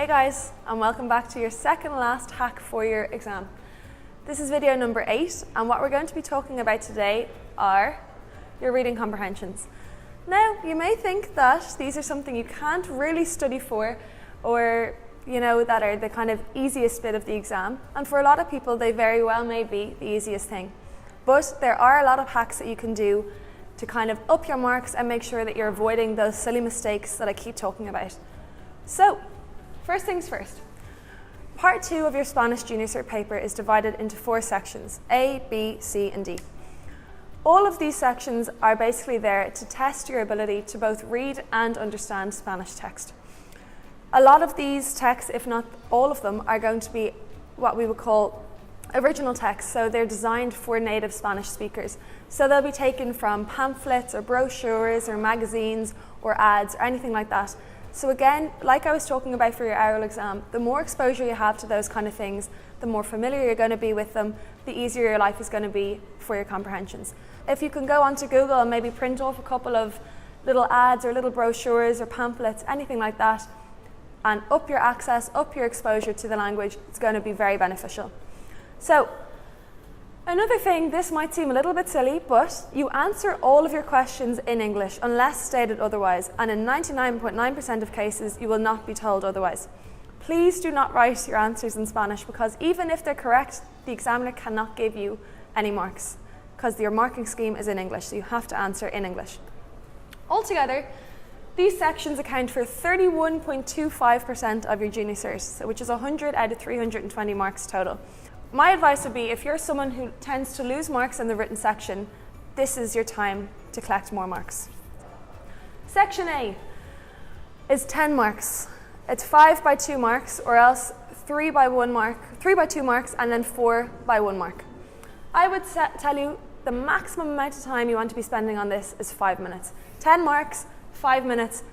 Hey guys, and welcome back to your second last hack for your exam. This is video number 8, and what we're going to be talking about today are your reading comprehensions. Now, you may think that these are something you can't really study for, or that are the kind of easiest bit of the exam, and for a lot of people they very well may be the easiest thing. But there are a lot of hacks that you can do to kind of up your marks and make sure that you're avoiding those silly mistakes that I keep talking about. So, first things first. Part 2 of your Spanish Junior Cert paper is divided into 4 sections, A, B, C and D. All of these sections are basically there to test your ability to both read and understand Spanish text. A lot of these texts, if not all of them, are going to be what we would call original texts, so they're designed for native Spanish speakers. So they'll be taken from pamphlets or brochures or magazines or ads or anything like that. So again, like I was talking about for your oral exam, the more exposure you have to those kind of things, the more familiar you're going to be with them, the easier your life is going to be for your comprehensions. If you can go onto Google and maybe print off a couple of little ads or little brochures or pamphlets, anything like that, and up your access, up your exposure to the language, it's going to be very beneficial. So, another thing, this might seem a little bit silly, but you answer all of your questions in English unless stated otherwise, and in 99.9% of cases you will not be told otherwise. Please do not write your answers in Spanish, because even if they're correct, the examiner cannot give you any marks because your marking scheme is in English, so you have to answer in English. Altogether, these sections account for 31.25% of your Junior Cert, which is 100 out of 320 marks total. My advice would be, if you're someone who tends to lose marks in the written section, this is your time to collect more marks. Section A is 10 marks. It's 5 by 2 marks, or else 3 by 2 marks, and then 4 by 1 mark. I would tell you the maximum amount of time you want to be spending on this is 5 minutes. 10 marks, 5 minutes.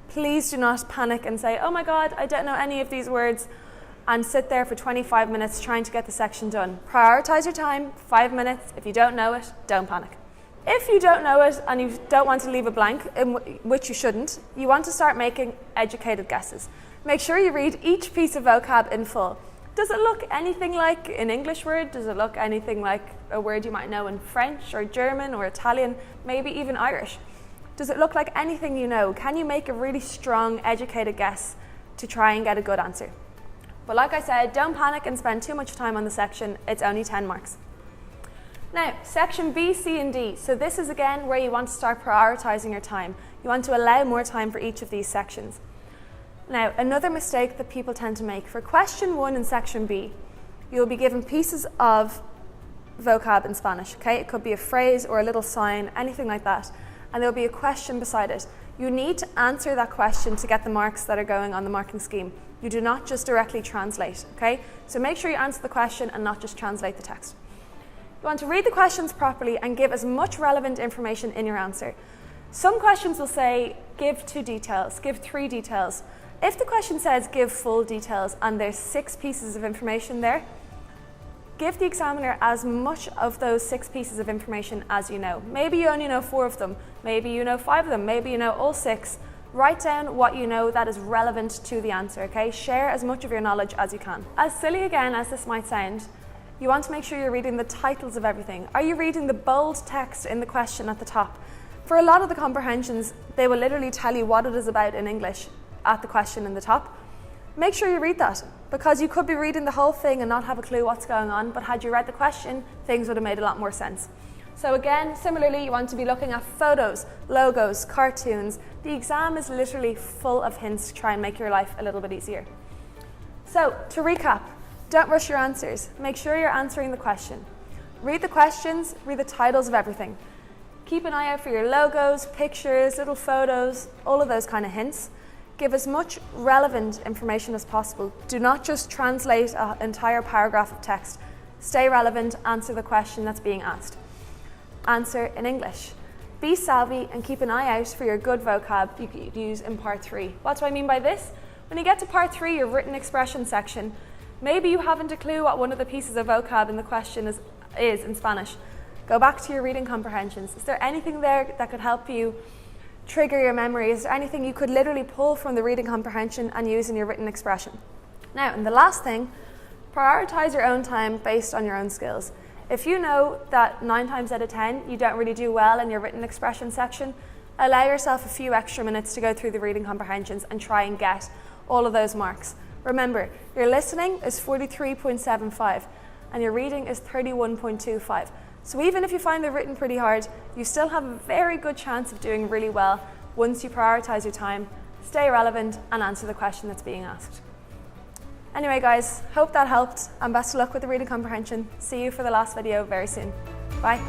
Please do not panic and say, oh my God, I don't know any of these words, and sit there for 25 minutes trying to get the section done. Prioritize your time, 5 minutes. If you don't know it, don't panic. If you don't know it and you don't want to leave a blank, which you shouldn't, you want to start making educated guesses. Make sure you read each piece of vocab in full. Does it look anything like an English word? Does it look anything like a word you might know in French or German or Italian, maybe even Irish? Does it look like anything you know? Can you make a really strong, educated guess to try and get a good answer? But like I said, don't panic and spend too much time on the section. It's only 10 marks. Now, section B, C and D. So this is again where you want to start prioritizing your time. You want to allow more time for each of these sections. Now, another mistake that people tend to make, for question 1 in section B, you'll be given pieces of vocab in Spanish, okay? It could be a phrase or a little sign, anything like that. And there'll be a question beside it. You need to answer that question to get the marks that are going on the marking scheme. You do not just directly translate, okay? So make sure you answer the question and not just translate the text. You want to read the questions properly and give as much relevant information in your answer. Some questions will say, give 2 details, give 3 details. If the question says, give full details, and there's 6 pieces of information there, give the examiner as much of those 6 pieces of information as you know. Maybe you only know 4 of them, maybe you know 5 of them, maybe you know all 6. Write down what you know that is relevant to the answer, okay? Share as much of your knowledge as you can. As silly again as this might sound, you want to make sure you're reading the titles of everything. Are you reading the bold text in the question at the top? For a lot of the comprehensions, they will literally tell you what it is about in English at the question in the top. Make sure you read that, because you could be reading the whole thing and not have a clue what's going on, but had you read the question, things would have made a lot more sense. So again, similarly, you want to be looking at photos, logos, cartoons. The exam is literally full of hints to try and make your life a little bit easier. So, to recap, don't rush your answers. Make sure you're answering the question. Read the questions, read the titles of everything. Keep an eye out for your logos, pictures, little photos, all of those kind of hints. Give as much relevant information as possible. Do not just translate an entire paragraph of text. Stay relevant, answer the question that's being asked. Answer in English. Be savvy and keep an eye out for your good vocab you could use in part 3. What do I mean by this? When you get to part 3, your written expression section, maybe you haven't a clue what one of the pieces of vocab in the question is in Spanish. Go back to your reading comprehensions. Is there anything there that could help you trigger your memory? Is there anything you could literally pull from the reading comprehension and use in your written expression? Now, and the last thing, prioritize your own time based on your own skills. If you know that 9 times out of 10 you don't really do well in your written expression section, allow yourself a few extra minutes to go through the reading comprehensions and try and get all of those marks. Remember, your listening is 43.75 and your reading is 31.25. So even if you find the written pretty hard, you still have a very good chance of doing really well once you prioritize your time, stay relevant, and answer the question that's being asked. Anyway guys, hope that helped, and best of luck with the reading comprehension. See you for the last video very soon. Bye.